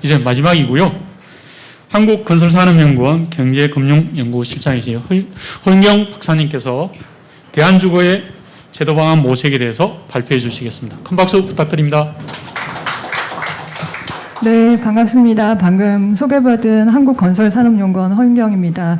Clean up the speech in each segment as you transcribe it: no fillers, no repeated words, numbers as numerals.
이제 마지막이고요. 한국건설산업연구원 경제금융연구실장이신 허은경 박사님께서 대한주거의 제도 방안 모색에 대해서 발표해 주시겠습니다. 큰 박수 부탁드립니다. 네, 반갑습니다. 방금 소개받은 한국건설산업연구원 허은경입니다.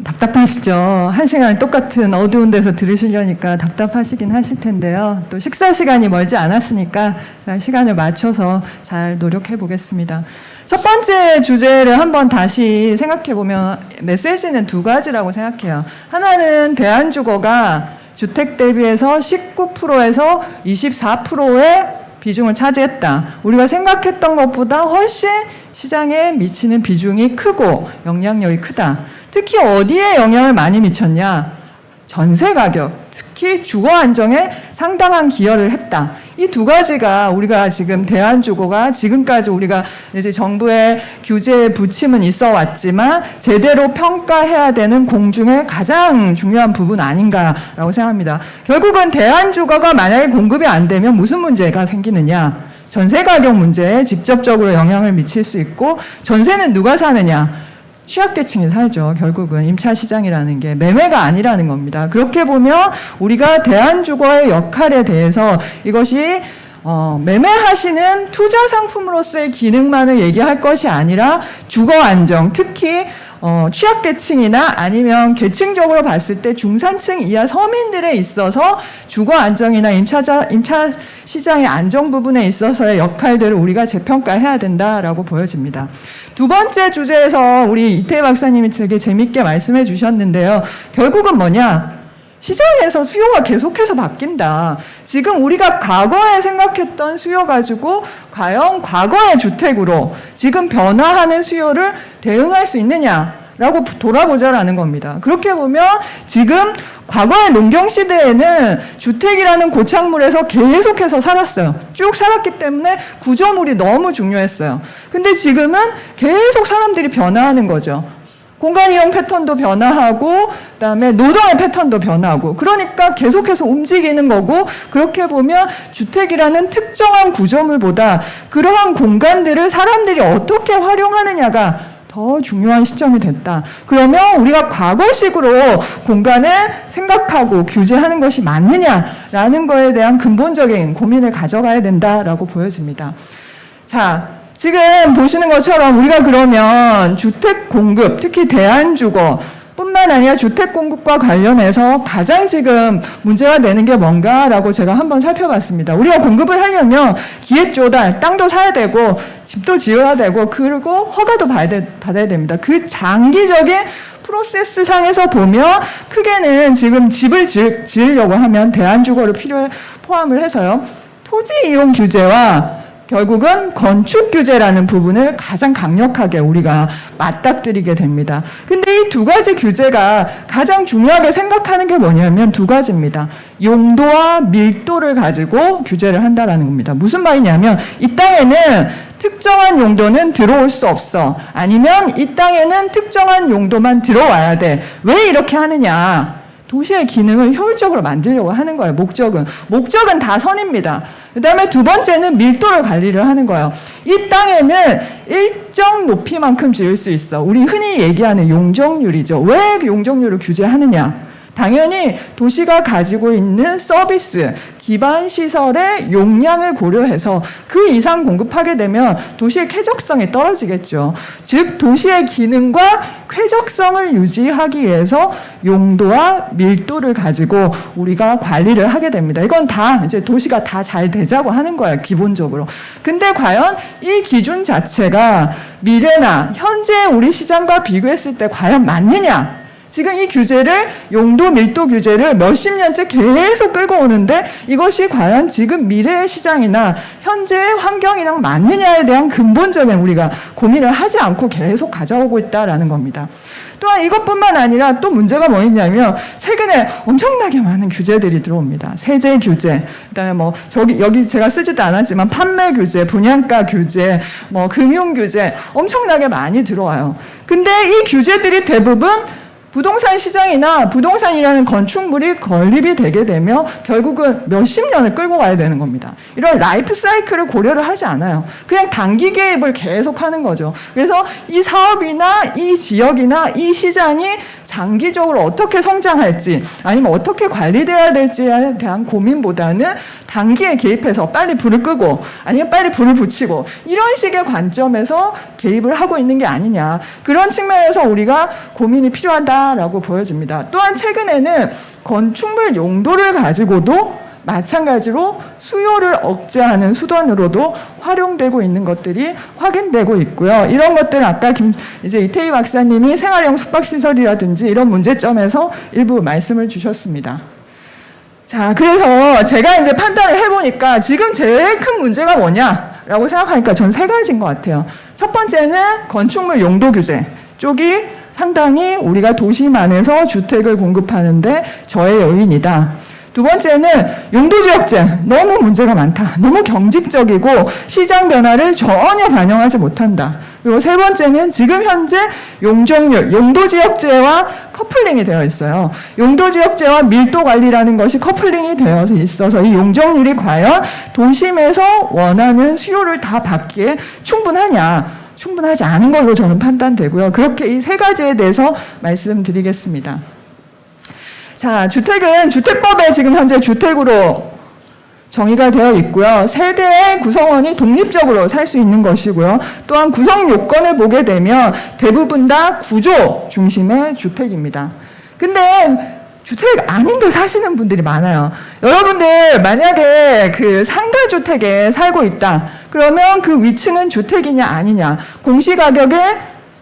답답하시죠? 1시간 똑같은 어두운 데서 들으시려니까 답답하시긴 하실 텐데요. 또 식사 시간이 멀지 않았으니까 잘 시간을 맞춰서 잘 노력해 보겠습니다. 첫 번째 주제를 한번 다시 생각해 보면 메시지는 두 가지라고 생각해요. 하나는 대한주거가 주택 대비해서 19%에서 24%의 비중을 차지했다. 우리가 생각했던 것보다 훨씬 시장에 미치는 비중이 크고 영향력이 크다. 특히 어디에 영향을 많이 미쳤냐? 전세 가격, 특히 주거 안정에 상당한 기여를 했다. 이 두 가지가 우리가 지금 대한주거가 지금까지 우리가 이제 정부의 규제의 부침은 있어 왔지만 제대로 평가해야 되는 공중의 가장 중요한 부분 아닌가라고 생각합니다. 결국은 대한주거가 만약에 공급이 안 되면 무슨 문제가 생기느냐? 전세 가격 문제에 직접적으로 영향을 미칠 수 있고, 전세는 누가 사느냐? 취약계층이 살죠. 결국은 임차시장이라는 게 매매가 아니라는 겁니다. 그렇게 보면 우리가 대한주거의 역할에 대해서 이것이 매매하시는 투자 상품으로서의 기능만을 얘기할 것이 아니라 주거 안정, 특히 취약계층이나 아니면 계층적으로 봤을 때 중산층 이하 서민들에 있어서 주거 안정이나 임차 시장의 안정 부분에 있어서의 역할들을 우리가 재평가해야 된다라고 보여집니다. 두 번째 주제에서 우리 이태희 박사님이 되게 재밌게 말씀해 주셨는데요. 결국은 뭐냐? 시장에서 수요가 계속해서 바뀐다. 지금 우리가 과거에 생각했던 수요 가지고 과연 과거의 주택으로 지금 변화하는 수요를 대응할 수 있느냐라고 돌아보자라는 겁니다. 그렇게 보면 지금 과거의 농경시대에는 주택이라는 고착물에서 계속해서 살았어요. 쭉 살았기 때문에 구조물이 너무 중요했어요. 근데 지금은 계속 사람들이 변화하는 거죠. 공간 이용 패턴도 변화하고 그다음에 노동의 패턴도 변화하고, 그러니까 계속해서 움직이는 거고, 그렇게 보면 주택이라는 특정한 구조물보다 그러한 공간들을 사람들이 어떻게 활용하느냐가 더 중요한 시점이 됐다. 그러면 우리가 과거식으로 공간을 생각하고 규제하는 것이 맞느냐라는 거에 대한 근본적인 고민을 가져가야 된다라고 보여집니다. 자, 지금 보시는 것처럼 우리가 그러면 주택 공급, 특히 대한주거 뿐만 아니라 주택 공급과 관련해서 가장 지금 문제가 되는 게 뭔가라고 제가 한번 살펴봤습니다. 우리가 공급을 하려면 기획 조달, 땅도 사야 되고 집도 지어야 되고 그리고 허가도 받아야 됩니다. 그 장기적인 프로세스 상에서 보면 크게는 지금 집을 지으려고 하면 대한주거를 포함을 해서요. 토지 이용 규제와 결국은 건축 규제라는 부분을 가장 강력하게 우리가 맞닥뜨리게 됩니다. 근데 이 두 가지 규제가 가장 중요하게 생각하는 게 뭐냐면 두 가지입니다. 용도와 밀도를 가지고 규제를 한다라는 겁니다. 무슨 말이냐면 이 땅에는 특정한 용도는 들어올 수 없어. 아니면 이 땅에는 특정한 용도만 들어와야 돼. 왜 이렇게 하느냐? 도시의 기능을 효율적으로 만들려고 하는 거예요. 목적은 다 선입니다. 그 다음에 두 번째는 밀도를 관리를 하는 거예요. 이 땅에는 일정 높이만큼 지을 수 있어. 우리 흔히 얘기하는 용적률이죠. 왜 용적률을 규제하느냐? 당연히 도시가 가지고 있는 서비스, 기반 시설의 용량을 고려해서 그 이상 공급하게 되면 도시의 쾌적성이 떨어지겠죠. 즉 도시의 기능과 쾌적성을 유지하기 위해서 용도와 밀도를 가지고 우리가 관리를 하게 됩니다. 이건 다 이제 도시가 다 잘 되자고 하는 거예요, 기본적으로. 근데 과연 이 기준 자체가 미래나 현재 우리 시장과 비교했을 때 과연 맞느냐? 지금 이 규제를, 용도 밀도 규제를 몇십 년째 계속 끌고 오는데 이것이 과연 지금 미래의 시장이나 현재의 환경이랑 맞느냐에 대한 근본적인 우리가 고민을 하지 않고 계속 가져오고 있다라는 겁니다. 또한 이것뿐만 아니라 또 문제가 뭐였냐면 최근에 엄청나게 많은 규제들이 들어옵니다. 세제 규제, 그다음에 뭐 여기 제가 쓰지도 않았지만 판매 규제, 분양가 규제, 뭐 금융 규제 엄청나게 많이 들어와요. 근데 이 규제들이 대부분 부동산 시장이나 부동산이라는 건축물이 건립이 되게 되면 결국은 몇십 년을 끌고 가야 되는 겁니다. 이런 라이프 사이클을 고려를 하지 않아요. 그냥 단기 개입을 계속 하는 거죠. 그래서 이 사업이나 이 지역이나 이 시장이 장기적으로 어떻게 성장할지 아니면 어떻게 관리돼야 될지에 대한 고민보다는 단기에 개입해서 빨리 불을 끄고 아니면 빨리 불을 붙이고 이런 식의 관점에서 개입을 하고 있는 게 아니냐. 그런 측면에서 우리가 고민이 필요하다라고 보여집니다. 또한 최근에는 건축물 용도를 가지고도 마찬가지로 수요를 억제하는 수단으로도 활용되고 있는 것들이 확인되고 있고요. 이런 것들 아까 이제 이태희 박사님이 생활형 숙박시설이라든지 이런 문제점에서 일부 말씀을 주셨습니다. 자, 그래서 제가 이제 판단을 해보니까 지금 제일 큰 문제가 뭐냐라고 생각하니까 전 세 가지인 것 같아요. 첫 번째는 건축물 용도 규제 쪽이 상당히 우리가 도심 안에서 주택을 공급하는데 저의 요인이다. 두 번째는 용도지역제 너무 문제가 많다. 너무 경직적이고 시장 변화를 전혀 반영하지 못한다. 그리고 세 번째는 지금 현재 용적률, 용도지역제와 커플링이 되어 있어요. 용도지역제와 밀도관리라는 것이 커플링이 되어 있어서 이 용적률이 과연 도심에서 원하는 수요를 다 받기에 충분하냐. 충분하지 않은 걸로 저는 판단되고요. 그렇게 이 세 가지에 대해서 말씀드리겠습니다. 자, 주택은 주택법에 지금 현재 주택으로 정의가 되어 있고요. 세대의 구성원이 독립적으로 살 수 있는 것이고요. 또한 구성 요건을 보게 되면 대부분 다 구조 중심의 주택입니다. 근데 주택 아닌데 사시는 분들이 많아요. 여러분들 만약에 그 상가주택에 살고 있다. 그러면 그 위층은 주택이냐 아니냐. 공시가격에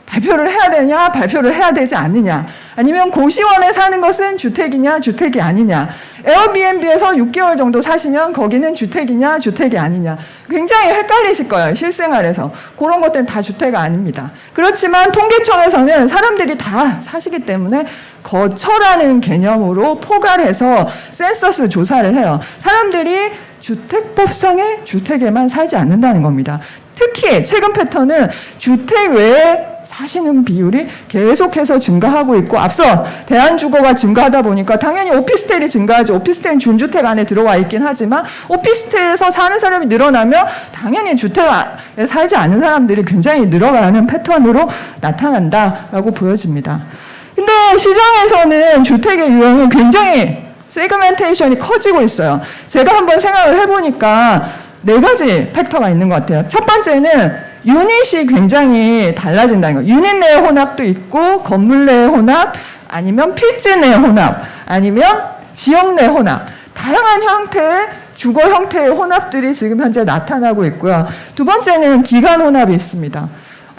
발표를 해야 되냐, 발표를 해야 되지 않느냐. 아니면 고시원에 사는 것은 주택이냐, 주택이 아니냐. 에어비앤비에서 6개월 정도 사시면 거기는 주택이냐, 주택이 아니냐. 굉장히 헷갈리실 거예요, 실생활에서. 그런 것들은 다 주택이 아닙니다. 그렇지만 통계청에서는 사람들이 다 사시기 때문에 거처라는 개념으로 포괄해서 센서스 조사를 해요. 사람들이 주택법상의 주택에만 살지 않는다는 겁니다. 특히 최근 패턴은 주택 외에 사시는 비율이 계속해서 증가하고 있고 앞서 대한주거가 증가하다 보니까 당연히 오피스텔이 증가하죠. 오피스텔은 준주택 안에 들어와 있긴 하지만 오피스텔에서 사는 사람이 늘어나면 당연히 주택에 살지 않는 사람들이 굉장히 늘어가는 패턴으로 나타난다라고 보여집니다. 근데 시장에서는 주택의 유형이 굉장히 세그멘테이션이 커지고 있어요. 제가 한번 생각을 해보니까 네 가지 팩터가 있는 것 같아요. 첫 번째는 유닛이 굉장히 달라진다는 거예요. 유닛 내의 혼합도 있고 건물 내의 혼합 아니면 필지 내의 혼합 아니면 지역 내 혼합 다양한 형태의 주거 형태의 혼합들이 지금 현재 나타나고 있고요. 두 번째는 기간 혼합이 있습니다.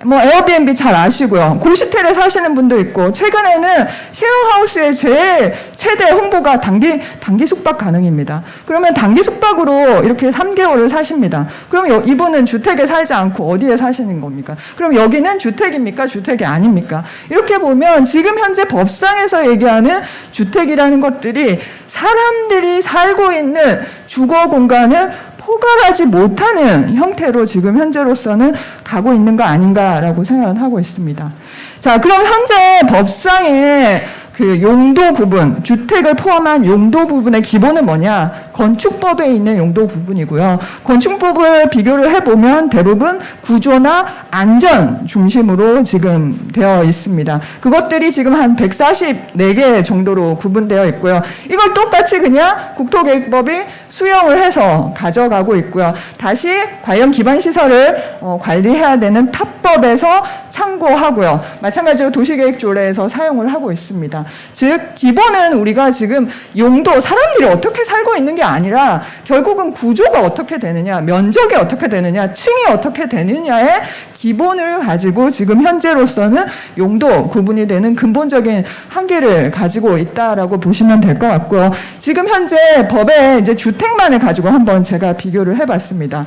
뭐 에어비앤비 잘 아시고요. 고시텔에 사시는 분도 있고 최근에는 쉐어하우스의 제일 최대 홍보가 단기 숙박 가능입니다. 그러면 단기 숙박으로 이렇게 3개월을 사십니다. 그럼 이분은 주택에 살지 않고 어디에 사시는 겁니까? 그럼 여기는 주택입니까? 주택이 아닙니까? 이렇게 보면 지금 현재 법상에서 얘기하는 주택이라는 것들이 사람들이 살고 있는 주거 공간을 포괄하지 못하는 형태로 지금 현재로서는 가고 있는 거 아닌가라고 생각을 하고 있습니다. 자, 그럼 현재 법상의 그 용도 구분, 주택을 포함한 용도 부분의 기본은 뭐냐? 건축법에 있는 용도 부분이고요. 건축법을 비교를 해보면 대부분 구조나 안전 중심으로 지금 되어 있습니다. 그것들이 지금 한 144개 정도로 구분되어 있고요. 이걸 똑같이 그냥 국토계획법이 수용을 해서 가져가고 있고요. 다시 관련 기반시설을 관리해야 되는 탑법에서 참고하고요. 마찬가지로 도시계획조례에서 사용을 하고 있습니다. 즉 기본은 우리가 지금 용도 사람들이 어떻게 살고 있는 게 아니라 결국은 구조가 어떻게 되느냐 면적이 어떻게 되느냐 층이 어떻게 되느냐의 기본을 가지고 지금 현재로서는 용도 구분이 되는 근본적인 한계를 가지고 있다라고 보시면 될 것 같고요. 지금 현재 법에 이제 주택만을 가지고 한번 제가 비교를 해봤습니다.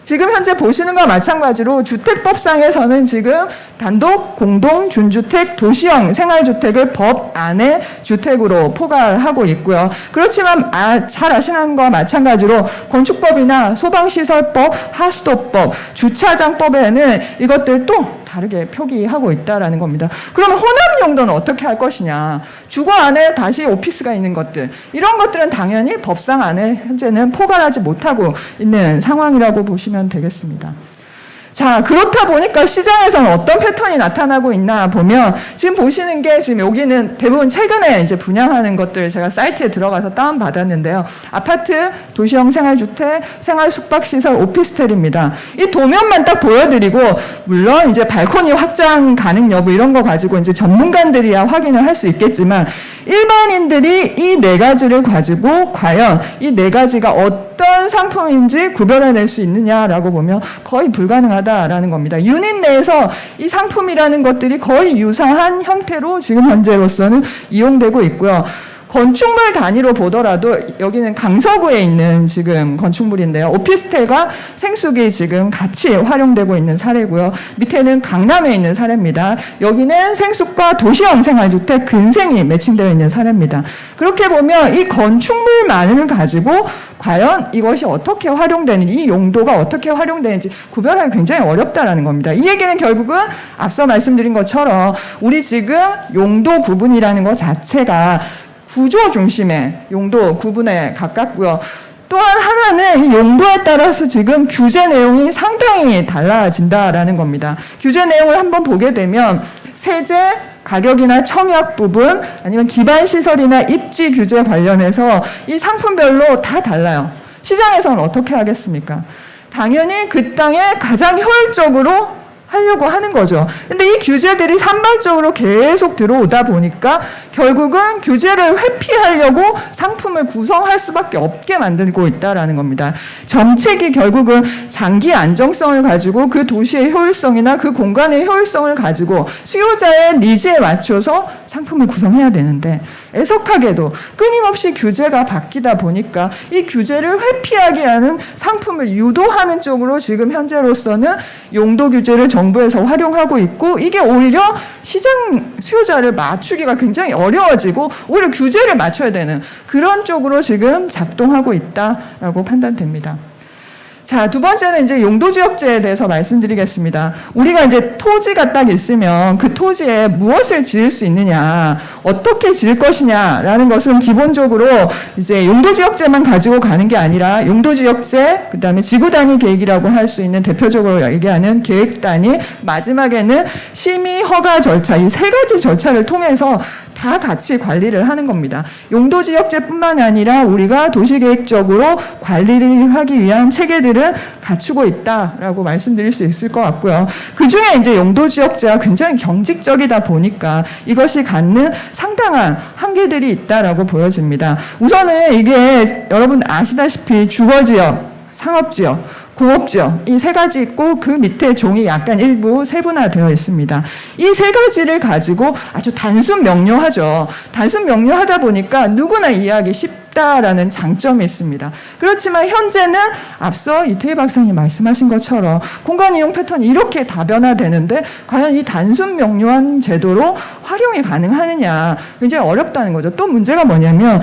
지금 현재 보시는 것과 마찬가지로 주택법상에서는 지금 단독, 공동, 준주택, 도시형 생활주택을 법 안에 주택으로 포괄하고 있고요. 그렇지만 잘 아시는 것과 마찬가지로 건축법이나 소방시설법, 하수도법, 주차장법에는 이것들 또 다르게 표기하고 있다라는 겁니다. 그러면 혼합 용도는 어떻게 할 것이냐? 주거 안에 다시 오피스가 있는 것들, 이런 것들은 당연히 법상 안에 현재는 포괄하지 못하고 있는 상황이라고 보시면 되겠습니다. 자, 그렇다 보니까 시장에서는 어떤 패턴이 나타나고 있나 보면 지금 보시는 게 지금 여기는 대부분 최근에 이제 분양하는 것들 제가 사이트에 들어가서 다운받았는데요. 아파트, 도시형 생활주택, 생활숙박시설, 오피스텔입니다. 이 도면만 딱 보여드리고 물론 이제 발코니 확장 가능 여부 이런 거 가지고 이제 전문가들이야 확인을 할 수 있겠지만 일반인들이 이 네 가지를 가지고 과연 이 네 가지가 어떤 상품인지 구별해낼 수 있느냐라고 보면 거의 불가능하다라는 겁니다. 유닛 내에서 이 상품이라는 것들이 거의 유사한 형태로 지금 현재로서는 이용되고 있고요. 건축물 단위로 보더라도 여기는 강서구에 있는 지금 건축물인데요. 오피스텔과 생숙이 지금 같이 활용되고 있는 사례고요. 밑에는 강남에 있는 사례입니다. 여기는 생숙과 도시형 생활주택 근생이 매칭되어 있는 사례입니다. 그렇게 보면 이 건축물만을 가지고 과연 이것이 어떻게 활용되는지, 이 용도가 어떻게 활용되는지 구별하기 굉장히 어렵다라는 겁니다. 이 얘기는 결국은 앞서 말씀드린 것처럼 우리 지금 용도 구분이라는 것 자체가 구조 중심의 용도 구분에 가깝고요. 또한 하나는 이 용도에 따라서 지금 규제 내용이 상당히 달라진다라는 겁니다. 규제 내용을 한번 보게 되면 세제, 가격이나 청약 부분, 아니면 기반 시설이나 입지 규제 관련해서 이 상품별로 다 달라요. 시장에서는 어떻게 하겠습니까? 당연히 그 땅에 가장 효율적으로 하려고 하는 거죠. 근데 이 규제들이 산발적으로 계속 들어오다 보니까 결국은 규제를 회피하려고 상품을 구성할 수밖에 없게 만들고 있다라는 겁니다. 정책이 결국은 장기 안정성을 가지고 그 도시의 효율성이나 그 공간의 효율성을 가지고 수요자의 니즈에 맞춰서 상품을 구성해야 되는데 애석하게도 끊임없이 규제가 바뀌다 보니까 이 규제를 회피하게 하는 상품을 유도하는 쪽으로 지금 현재로서는 용도 규제를 정부에서 활용하고 있고 이게 오히려 시장 수요자를 맞추기가 굉장히 어려워지고 오히려 규제를 맞춰야 되는 그런 쪽으로 지금 작동하고 있다라고 판단됩니다. 자, 두 번째는 이제 용도지역제에 대해서 말씀드리겠습니다. 우리가 이제 토지가 딱 있으면 그 토지에 무엇을 지을 수 있느냐, 어떻게 지을 것이냐라는 것은 기본적으로 이제 용도지역제만 가지고 가는 게 아니라 용도지역제, 그 다음에 지구단위 계획이라고 할 수 있는 대표적으로 얘기하는 계획단위, 마지막에는 심의 허가 절차, 이 세 가지 절차를 통해서 다 같이 관리를 하는 겁니다. 용도지역제뿐만 아니라 우리가 도시계획적으로 관리를 하기 위한 체계들을 갖추고 있다라고 말씀드릴 수 있을 것 같고요. 그중에 이제 용도지역제가 굉장히 경직적이다 보니까 이것이 갖는 상당한 한계들이 있다라고 보여집니다. 우선은 이게 여러분 아시다시피 주거지역, 상업지역, 공업지역 이 세 가지 있고 그 밑에 종이 약간 일부 세분화되어 있습니다. 이 세 가지를 가지고 아주 단순 명료하죠. 단순 명료하다 보니까 누구나 이해하기 쉽다라는 장점이 있습니다. 그렇지만 현재는 앞서 이태희 박사님 말씀하신 것처럼 공간 이용 패턴이 이렇게 다변화되는데 과연 이 단순 명료한 제도로 활용이 가능하느냐 굉장히 어렵다는 거죠. 또 문제가 뭐냐면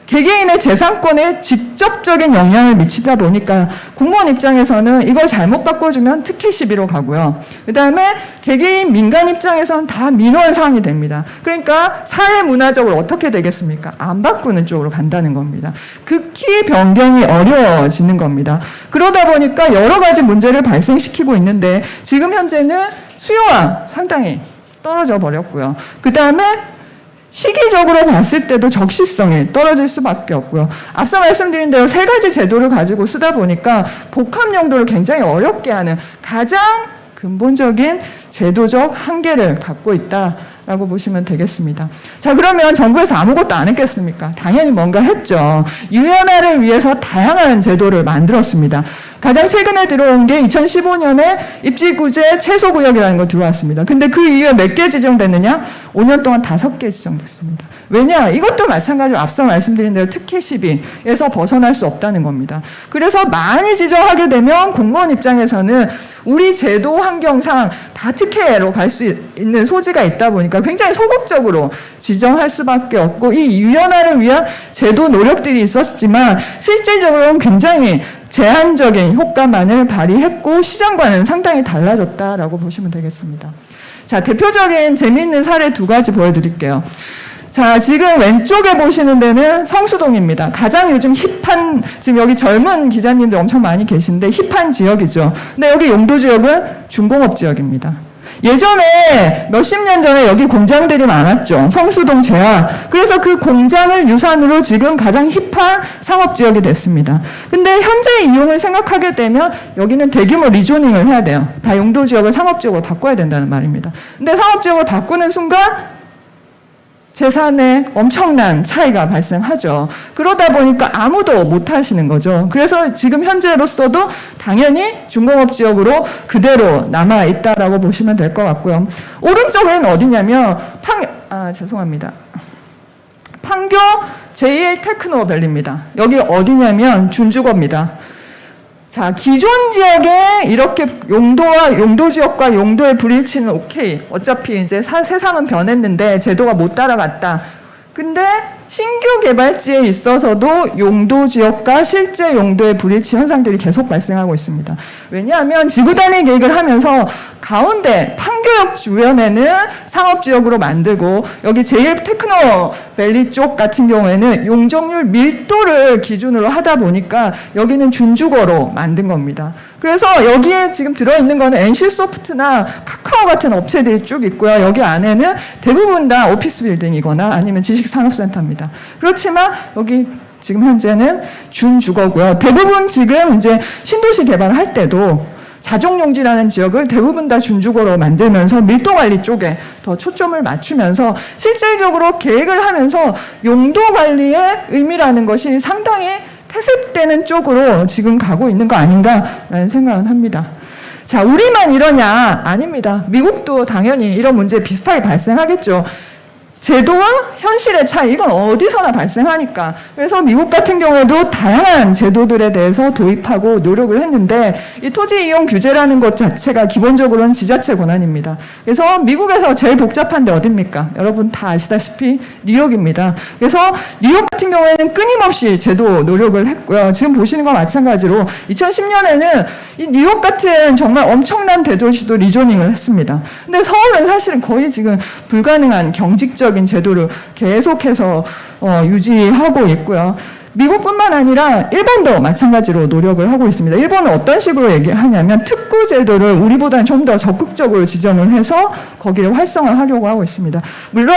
개개인의 재산권에 직접적인 영향을 미치다 보니까 공무원 입장에서는 이걸 잘못 바꿔주면 특혜 시비로 가고요. 그 다음에 개개인 민간 입장에서는 다 민원 사항이 됩니다. 그러니까 사회 문화적으로 어떻게 되겠습니까? 안 바꾸는 쪽으로 간다는 겁니다. 극히 변경이 어려워지는 겁니다. 그러다 보니까 여러 가지 문제를 발생시키고 있는데 지금 현재는 수요가 상당히 떨어져 버렸고요. 그 다음에 시기적으로 봤을 때도 적시성이 떨어질 수밖에 없고요. 앞서 말씀드린 대로 세 가지 제도를 가지고 쓰다 보니까 복합 용도를 굉장히 어렵게 하는 가장 근본적인 제도적 한계를 갖고 있다라고 보시면 되겠습니다. 자, 그러면 정부에서 아무것도 안 했겠습니까? 당연히 뭔가 했죠. 유연화를 위해서 다양한 제도를 만들었습니다. 가장 최근에 들어온 게 2015년에 입지구제 최소구역이라는 거 들어왔습니다. 근데 그 이후에 몇 개 지정됐느냐? 5년 동안 5개 지정됐습니다. 왜냐? 이것도 마찬가지로 앞서 말씀드린 대로 특혜 시비에서 벗어날 수 없다는 겁니다. 그래서 많이 지정하게 되면 공무원 입장에서는 우리 제도 환경상 다 특혜로 갈 수 있는 소지가 있다 보니까 굉장히 소극적으로 지정할 수밖에 없고 이 유연화를 위한 제도 노력들이 있었지만 실질적으로는 굉장히 제한적인 효과만을 발휘했고 시장과는 상당히 달라졌다라고 보시면 되겠습니다. 자, 대표적인 재미있는 사례 두 가지 보여드릴게요. 자, 지금 왼쪽에 보시는 데는 성수동입니다. 가장 요즘 힙한, 지금 여기 젊은 기자님들 엄청 많이 계신데 힙한 지역이죠. 근데 여기 용도 지역은 중공업 지역입니다. 예전에 몇십 년 전에 여기 공장들이 많았죠. 성수동 제화. 그래서 그 공장을 유산으로 지금 가장 힙한 상업지역이 됐습니다. 근데 현재 이용을 생각하게 되면 여기는 대규모 리조닝을 해야 돼요. 다 용도지역을 상업지역으로 바꿔야 된다는 말입니다. 근데 상업지역을 바꾸는 순간 재산에 엄청난 차이가 발생하죠. 그러다 보니까 아무도 못 하시는 거죠. 그래서 지금 현재로서도 당연히 중공업 지역으로 그대로 남아있다라고 보시면 될 것 같고요. 오른쪽에는 어디냐면 죄송합니다. 판교 제1 테크노밸리입니다. 여기 어디냐면 준주거입니다. 자, 기존 지역에 이렇게 용도와 용도 지역과 용도의 불일치는 오케이. 어차피 이제 세상은 변했는데 제도가 못 따라갔다. 근데 신규 개발지에 있어서도 용도 지역과 실제 용도의 불일치 현상들이 계속 발생하고 있습니다. 왜냐하면 지구 단위 계획을 하면서 가운데 판교역 주변에는 상업지역으로 만들고 여기 제1 테크노밸리 쪽 같은 경우에는 용적률 밀도를 기준으로 하다 보니까 여기는 준주거로 만든 겁니다. 그래서 여기에 지금 들어있는 거는 NC소프트나 카카오 같은 업체들이 쭉 있고요. 여기 안에는 대부분 다 오피스 빌딩이거나 아니면 지식산업센터입니다. 그렇지만 여기 지금 현재는 준주거고요. 대부분 지금 이제 신도시 개발을 할 때도 자족용지라는 지역을 대부분 다 준주거로 만들면서 밀도 관리 쪽에 더 초점을 맞추면서 실질적으로 계획을 하면서 용도 관리의 의미라는 것이 상당히 퇴색되는 쪽으로 지금 가고 있는 거 아닌가라는 생각은 합니다. 자, 우리만 이러냐? 아닙니다. 미국도 당연히 이런 문제 비슷하게 발생하겠죠. 제도와 현실의 차이, 이건 어디서나 발생하니까. 그래서 미국 같은 경우에도 다양한 제도들에 대해서 도입하고 노력을 했는데 이 토지 이용 규제라는 것 자체가 기본적으로는 지자체 권한입니다. 그래서 미국에서 제일 복잡한 데 어딥니까? 여러분 다 아시다시피 뉴욕입니다. 그래서 뉴욕 같은 경우에는 끊임없이 제도 노력을 했고요. 지금 보시는 것과 마찬가지로 2010년에는 이 뉴욕 같은 정말 엄청난 대도시도 리조닝을 했습니다. 근데 서울은 사실은 거의 지금 불가능한 경직적인 제도를 계속해서 유지하고 있고요. 미국뿐만 아니라 일본도 마찬가지로 노력을 하고 있습니다. 일본은 어떤 식으로 얘기하냐면 특구 제도를 우리보다는 좀 더 적극적으로 지정을 해서 거기를 활성화하려고 하고 있습니다. 물론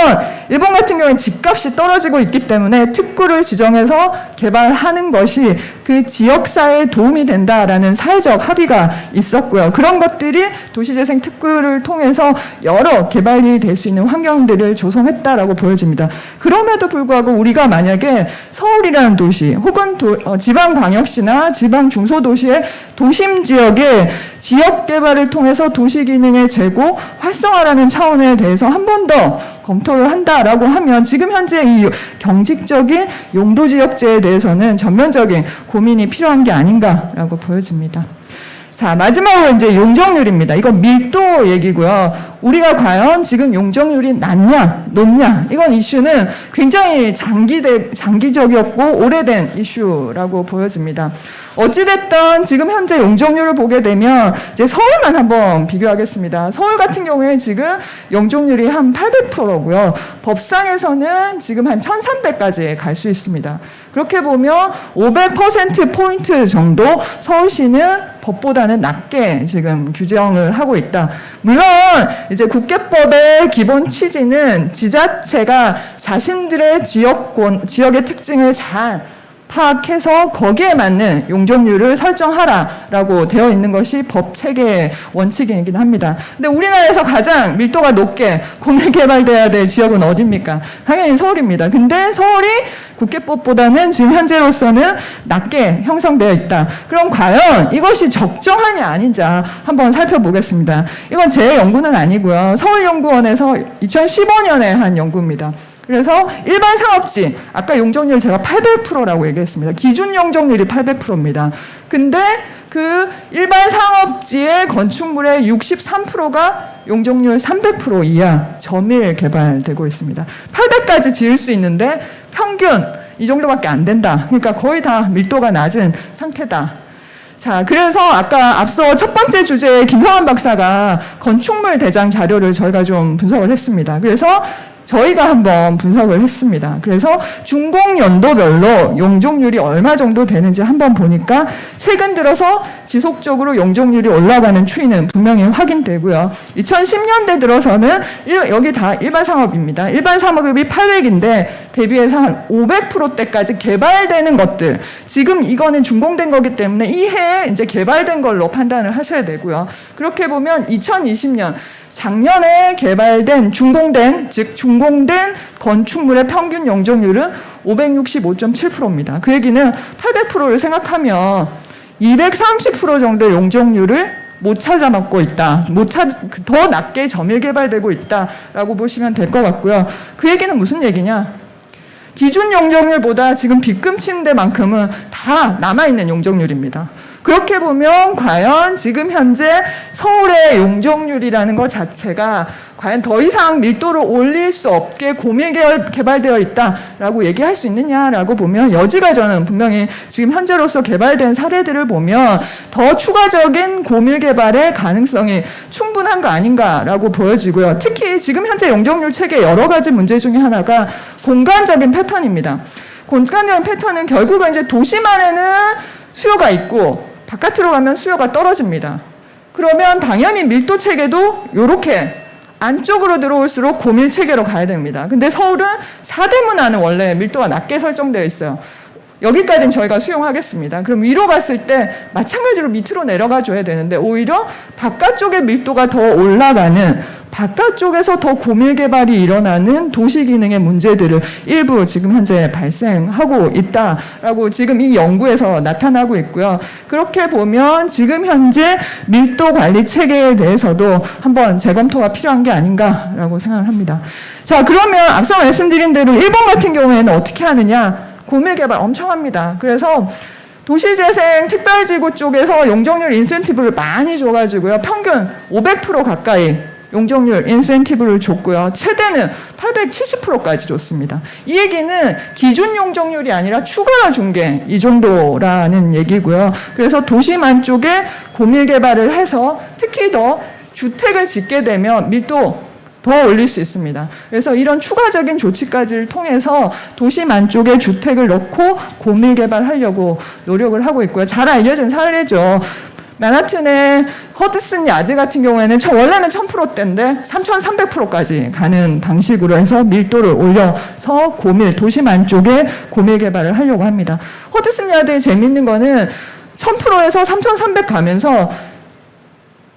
일본 같은 경우는 집값이 떨어지고 있기 때문에 특구를 지정해서 개발하는 것이 그 지역사회에 도움이 된다라는 사회적 합의가 있었고요. 그런 것들이 도시재생 특구를 통해서 여러 개발이 될 수 있는 환경들을 조성했다라고 보여집니다. 그럼에도 불구하고 우리가 만약에 서울이라는 도시 혹은 지방광역시나 지방중소도시의 도심 지역의 지역 개발을 통해서 도시 기능의 제고, 활성화라는 차원에 대해서 한 번 더 검토를 한다라고 하면 지금 현재 이 경직적인 용도지역제에 대해서는 전면적인 고민이 필요한 게 아닌가라고 보여집니다. 자, 마지막으로 이제 용적률입니다. 이건 밀도 얘기고요. 우리가 과연 지금 용적률이 낮냐, 높냐, 이건 이슈는 굉장히 장기적이었고 오래된 이슈라고 보여집니다. 어찌됐든 지금 현재 용적률을 보게 되면 이제 서울만 한번 비교하겠습니다. 서울 같은 경우에 지금 용적률이 한 800%고요. 법상에서는 지금 한 1300까지 갈 수 있습니다. 그렇게 보면 500%포인트 정도 서울시는 법보다는 낮게 지금 규정을 하고 있다. 물론 이제 국계법의 기본 취지는 지자체가 자신들의 지역의 특징을 잘 파악해서 거기에 맞는 용적률을 설정하라라고 되어 있는 것이 법 체계의 원칙이긴 합니다. 근데 우리나라에서 가장 밀도가 높게 공유 개발돼야 될 지역은 어디입니까? 당연히 서울입니다. 근데 서울이 국계법보다는 지금 현재로서는 낮게 형성되어 있다. 그럼 과연 이것이 적정하냐 아닌지 한번 살펴보겠습니다. 이건 제 연구는 아니고요. 서울연구원에서 2015년에 한 연구입니다. 그래서 일반 상업지, 아까 용적률 제가 800%라고 얘기했습니다. 기준 용적률이 800%입니다. 근데 그 일반 상업지의 건축물의 63%가 용적률 300% 이하 저밀 개발되고 있습니다. 800까지 지을 수 있는데 평균 이 정도밖에 안 된다. 그러니까 거의 다 밀도가 낮은 상태다. 자, 그래서 아까 앞서 첫 번째 주제에 김성환 박사가 건축물 대장 자료를 저희가 좀 분석을 했습니다. 그래서 저희가 한번 분석을 했습니다. 그래서 준공 연도별로 용적률이 얼마 정도 되는지 한번 보니까 최근 들어서 지속적으로 용적률이 올라가는 추이는 분명히 확인되고요. 2010년대 들어서는 여기 다 일반 상업입니다. 일반 상업이 800인데 대비해서 한 500%대까지 개발되는 것들. 지금 이거는 준공된 거기 때문에 이 해에 이제 개발된 걸로 판단을 하셔야 되고요. 그렇게 보면 2020년 작년에 개발된 준공된 건축물의 평균 용적률은 565.7%입니다. 그 얘기는 800%를 생각하면 230% 정도의 용적률을 못 찾아먹고 있다. 더 낮게 점일 개발되고 있다라고 보시면 될 것 같고요. 그 얘기는 무슨 얘기냐? 기준 용적률보다 지금 빗금친 데만큼은 다 남아있는 용적률입니다. 그렇게 보면 과연 지금 현재 서울의 용적률이라는 것 자체가 과연 더 이상 밀도를 올릴 수 없게 고밀 개발되어 있다라고 얘기할 수 있느냐라고 보면 여지가 저는 분명히 지금 현재로서 개발된 사례들을 보면 더 추가적인 고밀 개발의 가능성이 충분한 거 아닌가라고 보여지고요. 특히 지금 현재 용적률 체계 여러 가지 문제 중에 하나가 공간적인 패턴입니다. 공간적인 패턴은 결국은 이제 도시만에는 수요가 있고 바깥으로 가면 수요가 떨어집니다. 그러면 당연히 밀도 체계도 이렇게 안쪽으로 들어올수록 고밀 체계로 가야 됩니다. 근데 서울은 사대문화는 원래 밀도가 낮게 설정되어 있어요. 여기까지는 저희가 수용하겠습니다. 그럼 위로 갔을 때 마찬가지로 밑으로 내려가 줘야 되는데 오히려 바깥쪽의 밀도가 더 올라가는 바깥쪽에서 더 고밀 개발이 일어나는 도시 기능의 문제들을 일부 지금 현재 발생하고 있다라고 지금 이 연구에서 나타나고 있고요. 그렇게 보면 지금 현재 밀도 관리 체계에 대해서도 한번 재검토가 필요한 게 아닌가라고 생각을 합니다. 자, 그러면 앞서 말씀드린 대로 일본 같은 경우에는 어떻게 하느냐? 고밀 개발 엄청 합니다. 그래서 도시재생 특별지구 쪽에서 용적률 인센티브를 많이 줘가지고요. 평균 500% 가까이 용적률 인센티브를 줬고요. 최대는 870%까지 줬습니다. 이 얘기는 기준 용적률이 아니라 추가로 준 게 이 정도라는 얘기고요. 그래서 도시만 쪽에 고밀 개발을 해서 특히 더 주택을 짓게 되면 밀도 더 올릴 수 있습니다. 그래서 이런 추가적인 조치까지를 통해서 도시만 쪽에 주택을 넣고 고밀 개발하려고 노력을 하고 있고요. 잘 알려진 사례죠. 맨하튼의 허드슨 야드 같은 경우에는 원래는 1000%대인데 3300%까지 가는 방식으로 해서 밀도를 올려서 도시만 쪽에 고밀 개발을 하려고 합니다. 허드슨 야드의 재밌는 거는 1000%에서 3300 가면서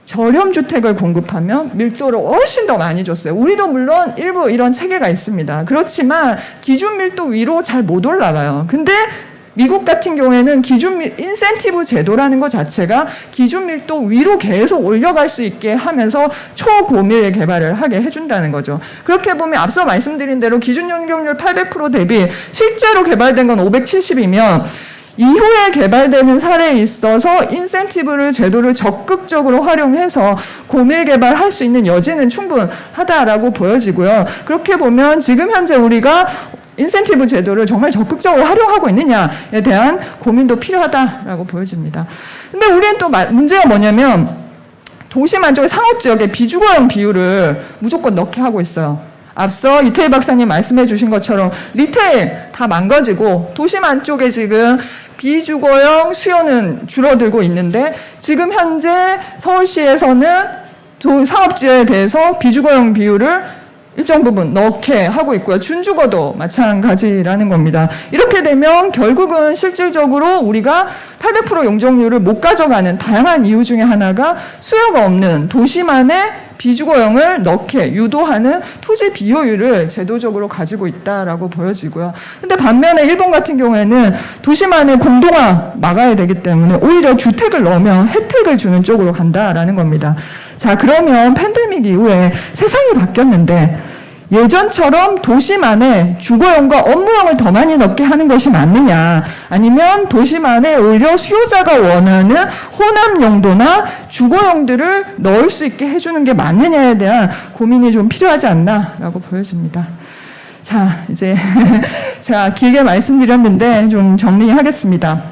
저렴 주택을 공급하면 밀도를 훨씬 더 많이 줬어요. 우리도 물론 일부 이런 체계가 있습니다. 그렇지만 기준 밀도 위로 잘 못 올라가요. 근데 미국 같은 경우에는 인센티브 제도라는 것 자체가 기준 밀도 위로 계속 올려갈 수 있게 하면서 초고밀 개발을 하게 해준다는 거죠. 그렇게 보면 앞서 말씀드린 대로 기준 용적률 800% 대비 실제로 개발된 건 570이면 이후에 개발되는 사례에 있어서 인센티브를 제도를 적극적으로 활용해서 고밀 개발할 수 있는 여지는 충분하다라고 보여지고요. 그렇게 보면 지금 현재 우리가 인센티브 제도를 정말 적극적으로 활용하고 있느냐에 대한 고민도 필요하다라고 보여집니다. 근데 우리는 또 문제가 뭐냐면 도시만 쪽의 상업지역에 비주거용 비율을 무조건 넣게 하고 있어요. 앞서 이태희 박사님 말씀해 주신 것처럼 리테일 다 망가지고 도시만 쪽에 지금 비주거용 수요는 줄어들고 있는데 지금 현재 서울시에서는 상업지역에 대해서 비주거용 비율을 일정 부분 넣게 하고 있고요. 준주거도 마찬가지라는 겁니다. 이렇게 되면 결국은 실질적으로 우리가 800% 용적률을 못 가져가는 다양한 이유 중에 하나가 수요가 없는 도시만의 비주거용을 넣게 유도하는 토지 비효율을 제도적으로 가지고 있다라고 보여지고요. 근데 반면에 일본 같은 경우에는 도시만의 공동화 막아야 되기 때문에 오히려 주택을 넣으면 혜택을 주는 쪽으로 간다라는 겁니다. 자, 그러면 팬데믹 이후에 세상이 바뀌었는데 예전처럼 도시만에 주거용과 업무용을 더 많이 넣게 하는 것이 맞느냐, 아니면 도시만에 오히려 수요자가 원하는 호남 용도나 주거용들을 넣을 수 있게 해주는 게 맞느냐에 대한 고민이 좀 필요하지 않나라고 보여집니다. 자, 이제 제가 길게 말씀드렸는데 좀 정리하겠습니다.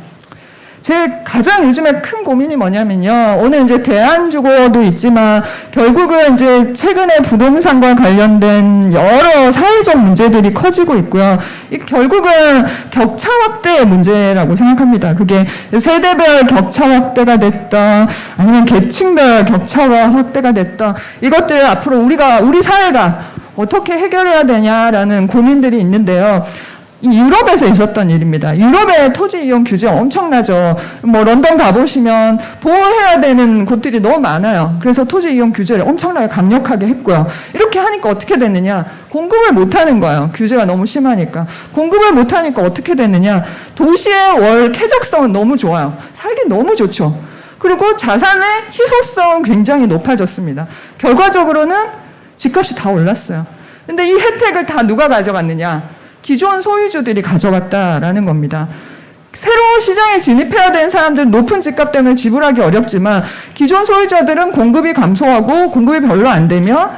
제 가장 요즘에 큰 고민이 뭐냐면요. 오늘 이제 대한주거도 있지만 결국은 이제 최근에 부동산과 관련된 여러 사회적 문제들이 커지고 있고요. 이 결국은 격차 확대의 문제라고 생각합니다. 그게 세대별 격차 확대가 됐던 아니면 계층별 격차가 확대가 됐던 이것들을 앞으로 우리 사회가 어떻게 해결해야 되냐라는 고민들이 있는데요. 이 유럽에서 있었던 일입니다. 유럽의 토지 이용 규제 엄청나죠. 뭐 런던 가보시면 보호해야 되는 곳들이 너무 많아요. 그래서 토지 이용 규제를 엄청나게 강력하게 했고요. 이렇게 하니까 어떻게 됐느냐? 공급을 못하는 거예요. 규제가 너무 심하니까. 공급을 못하니까 어떻게 됐느냐? 도시의 월 쾌적성은 너무 좋아요. 살기 너무 좋죠. 그리고 자산의 희소성은 굉장히 높아졌습니다. 결과적으로는 집값이 다 올랐어요. 근데 이 혜택을 다 누가 가져갔느냐? 기존 소유주들이 가져갔다라는 겁니다. 새로운 시장에 진입해야 되는 사람들은 높은 집값 때문에 지불하기 어렵지만 기존 소유자들은 공급이 감소하고 공급이 별로 안 되면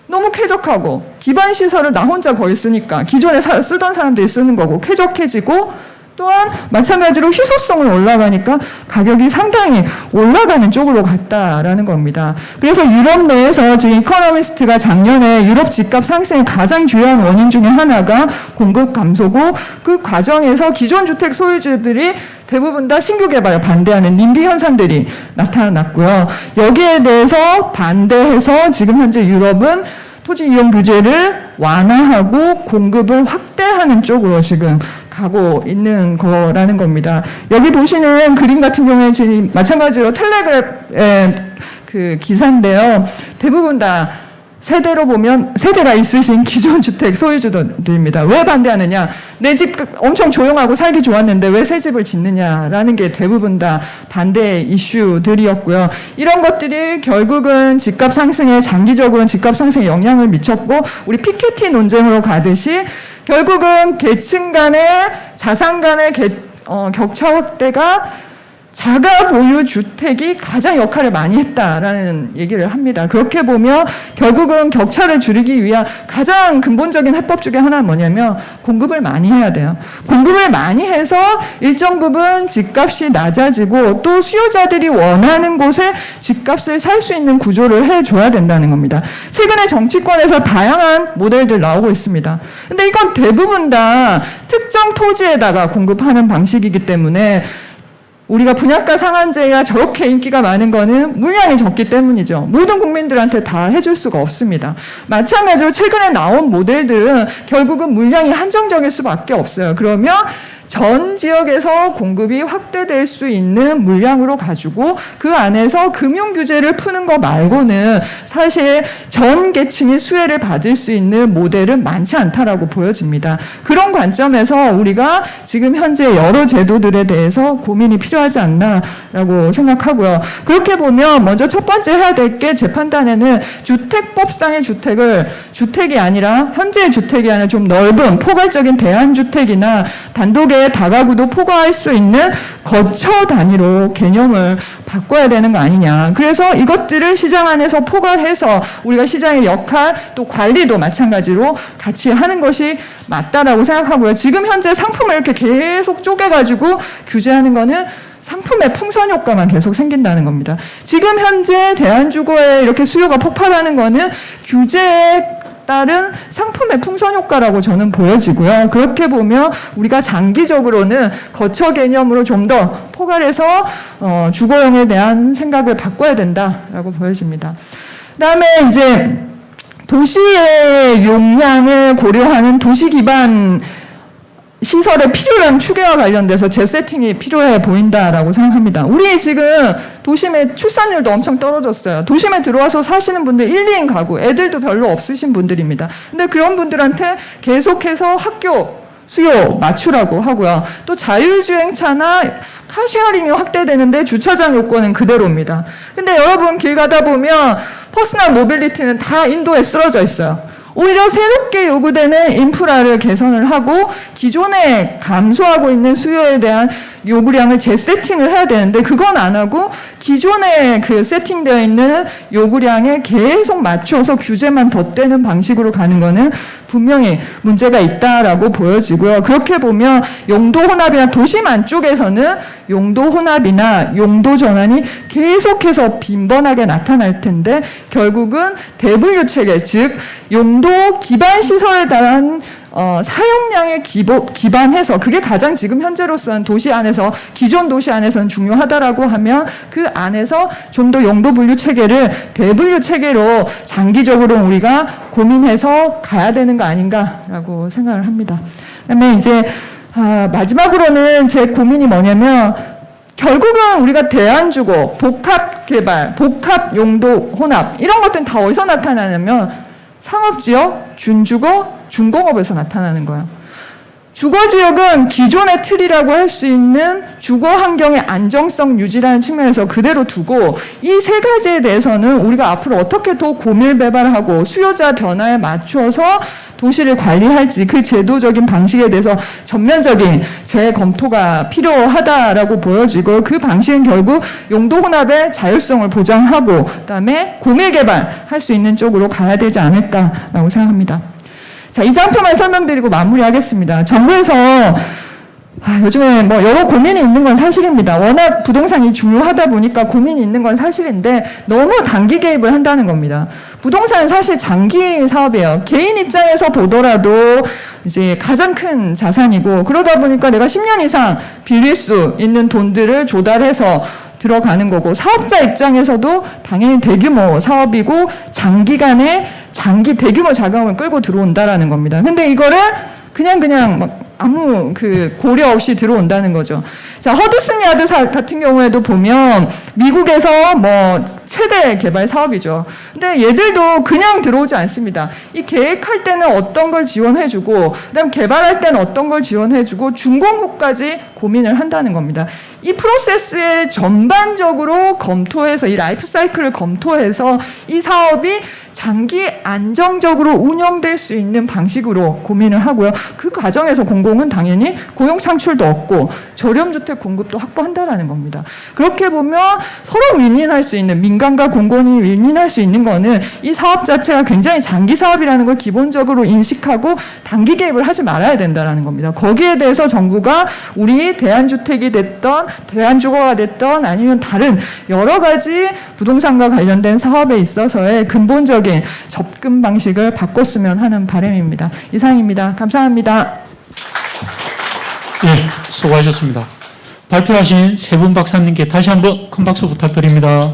너무 쾌적하고 기반 시설을 나 혼자 거의 쓰니까 기존에 쓰던 사람들이 쓰는 거고 쾌적해지고 또한 마찬가지로 희소성은 올라가니까 가격이 상당히 올라가는 쪽으로 갔다라는 겁니다. 그래서 유럽 내에서 지금 이코노미스트가 작년에 유럽 집값 상승의 가장 주요한 원인 중에 하나가 공급 감소고 그 과정에서 기존 주택 소유주들이 대부분 다 신규 개발을 반대하는 님비 현상들이 나타났고요. 여기에 대해서 반대해서 지금 현재 유럽은 토지 이용 규제를 완화하고 공급을 확대하는 쪽으로 지금 가고 있는 거라는 겁니다. 여기 보시는 그림 같은 경우에 지금 마찬가지로 텔레그래프의 그 기사인데요. 대부분 다 세대로 보면 세대가 있으신 기존 주택 소유주들입니다. 왜 반대하느냐? 내 집 엄청 조용하고 살기 좋았는데 왜 새 집을 짓느냐라는 게 대부분 다 반대 이슈들이었고요. 이런 것들이 결국은 집값 상승에 장기적으로는 집값 상승에 영향을 미쳤고 우리 피케티 논쟁으로 가듯이 결국은 계층 간의 자산 간의 격차 확대가 자가 보유 주택이 가장 역할을 많이 했다라는 얘기를 합니다. 그렇게 보면 결국은 격차를 줄이기 위한 가장 근본적인 해법 중에 하나는 뭐냐면 공급을 많이 해야 돼요. 공급을 많이 해서 일정 부분 집값이 낮아지고 또 수요자들이 원하는 곳에 집값을 살 수 있는 구조를 해줘야 된다는 겁니다. 최근에 정치권에서 다양한 모델들 나오고 있습니다. 근데 이건 대부분 다 특정 토지에다가 공급하는 방식이기 때문에 우리가 분양가 상한제가 저렇게 인기가 많은 거는 물량이 적기 때문이죠. 모든 국민들한테 다 해줄 수가 없습니다. 마찬가지로 최근에 나온 모델들은 결국은 물량이 한정적일 수밖에 없어요. 그러면 전 지역에서 공급이 확대될 수 있는 물량으로 가지고 그 안에서 금융 규제를 푸는 거 말고는 사실 전 계층이 수혜를 받을 수 있는 모델은 많지 않다라고 보여집니다. 그런 관점에서 우리가 지금 현재 여러 제도들에 대해서 고민이 필요하지 않나라고 생각하고요. 그렇게 보면 먼저 첫 번째 해야 될 게 제 판단에는 주택법상의 주택이 아니라 현재의 주택이 아니라 좀 넓은 포괄적인 대안주택이나 단독의 다가구도 포괄할 수 있는 거처 단위로 개념을 바꿔야 되는 거 아니냐. 그래서 이것들을 시장 안에서 포괄해서 우리가 시장의 역할 또 관리도 마찬가지로 같이 하는 것이 맞다라고 생각하고요. 지금 현재 상품을 이렇게 계속 쪼개가지고 규제하는 거는 상품의 풍선 효과만 계속 생긴다는 겁니다. 지금 현재 대한주거에 이렇게 수요가 폭발하는 거는 규제에 따른 상품의 풍선 효과라고 저는 보여지고요. 그렇게 보면 우리가 장기적으로는 거처 개념으로 좀 더 포괄해서 주거용에 대한 생각을 바꿔야 된다라고 보여집니다. 그다음에 이제 도시의 용량을 고려하는 도시 기반 시설의 필요량 추계와 관련돼서 재세팅이 필요해 보인다라고 생각합니다. 우리 지금 도심의 출산율도 엄청 떨어졌어요. 도심에 들어와서 사시는 분들 1, 2인 가구, 애들도 별로 없으신 분들입니다. 근데 그런 분들한테 계속해서 학교 수요 맞추라고 하고요. 또 자율주행차나 카시어링이 확대되는데 주차장 요건은 그대로입니다. 근데 여러분 길 가다 보면 퍼스널 모빌리티는 다 인도에 쓰러져 있어요. 오히려 새롭게 요구되는 인프라를 개선을 하고 기존에 감소하고 있는 수요에 대한 요구량을 재세팅을 해야 되는데 그건 안 하고 기존에 그 세팅되어 있는 요구량에 계속 맞춰서 규제만 덧대는 방식으로 가는 거는 분명히 문제가 있다라고 보여지고요. 그렇게 보면 용도 혼합이나 도심 안쪽에서는 용도 혼합이나 용도 전환이 계속해서 빈번하게 나타날 텐데 결국은 대분류 체계, 즉 용도 기반 시설에 대한 사용량에 기반해서 그게 가장 지금 현재로서는 도시 안에서 기존 도시 안에서는 중요하다라고 하면 그 안에서 좀 더 용도 분류 체계를 대분류 체계로 장기적으로 우리가 고민해서 가야 되는 거 아닌가라고 생각을 합니다. 그다음에 이제 마지막으로는 제 고민이 뭐냐면 결국은 우리가 대안주거, 복합개발, 복합용도 혼합 이런 것들은 다 어디서 나타나냐면 상업지역, 준주거, 준공업에서 나타나는 거예요. 주거지역은 기존의 틀이라고 할 수 있는 주거 환경의 안정성 유지라는 측면에서 그대로 두고 이 세 가지에 대해서는 우리가 앞으로 어떻게 더 고밀배발하고 수요자 변화에 맞춰서 도시를 관리할지 그 제도적인 방식에 대해서 전면적인 재검토가 필요하다라고 보여지고 그 방식은 결국 용도 혼합의 자율성을 보장하고 그다음에 고밀개발할 수 있는 쪽으로 가야 되지 않을까라고 생각합니다. 자, 이 장표만 설명드리고 마무리하겠습니다. 정부에서 요즘에 뭐 여러 고민이 있는 건 사실입니다. 워낙 부동산이 중요하다 보니까 고민이 있는 건 사실인데 너무 단기 개입을 한다는 겁니다. 부동산은 사실 장기 사업이에요. 개인 입장에서 보더라도 이제 가장 큰 자산이고 그러다 보니까 내가 10년 이상 빌릴 수 있는 돈들을 조달해서 들어가는 거고 사업자 입장에서도 당연히 대규모 사업이고 장기간에 장기 대규모 자금을 끌고 들어온다라는 겁니다. 근데 이거를 그냥 막 아무 그 고려 없이 들어온다는 거죠. 자, 허드슨 야드 같은 경우에도 보면 미국에서 뭐 최대 개발 사업이죠. 근데 얘들도 그냥 들어오지 않습니다. 이 계획할 때는 어떤 걸 지원해주고, 그다음 개발할 때는 어떤 걸 지원해주고, 준공 후까지 고민을 한다는 겁니다. 이 프로세스에 전반적으로 검토해서 이 라이프 사이클을 검토해서 이 사업이 장기 안정적으로 운영될 수 있는 방식으로 고민을 하고요. 그 과정에서 공공은 당연히 고용 창출도 얻고 저렴주택 공급도 확보한다라는 겁니다. 그렇게 보면 서로 윈윈할 수 있는 민간과 공공이 윈윈할 수 있는 거는 이 사업 자체가 굉장히 장기 사업이라는 걸 기본적으로 인식하고 단기 개입을 하지 말아야 된다라는 겁니다. 거기에 대해서 정부가 우리 대안주택이 됐던 대안주거가 됐던 아니면 다른 여러 가지 부동산과 관련된 사업에 있어서의 근본적인 접근 방식을 바꿨으면 하는 바람입니다. 이상입니다. 감사합니다. 예, 수고하셨습니다. 발표하신 세 분 박사님께 다시 한번 큰 박수 부탁드립니다.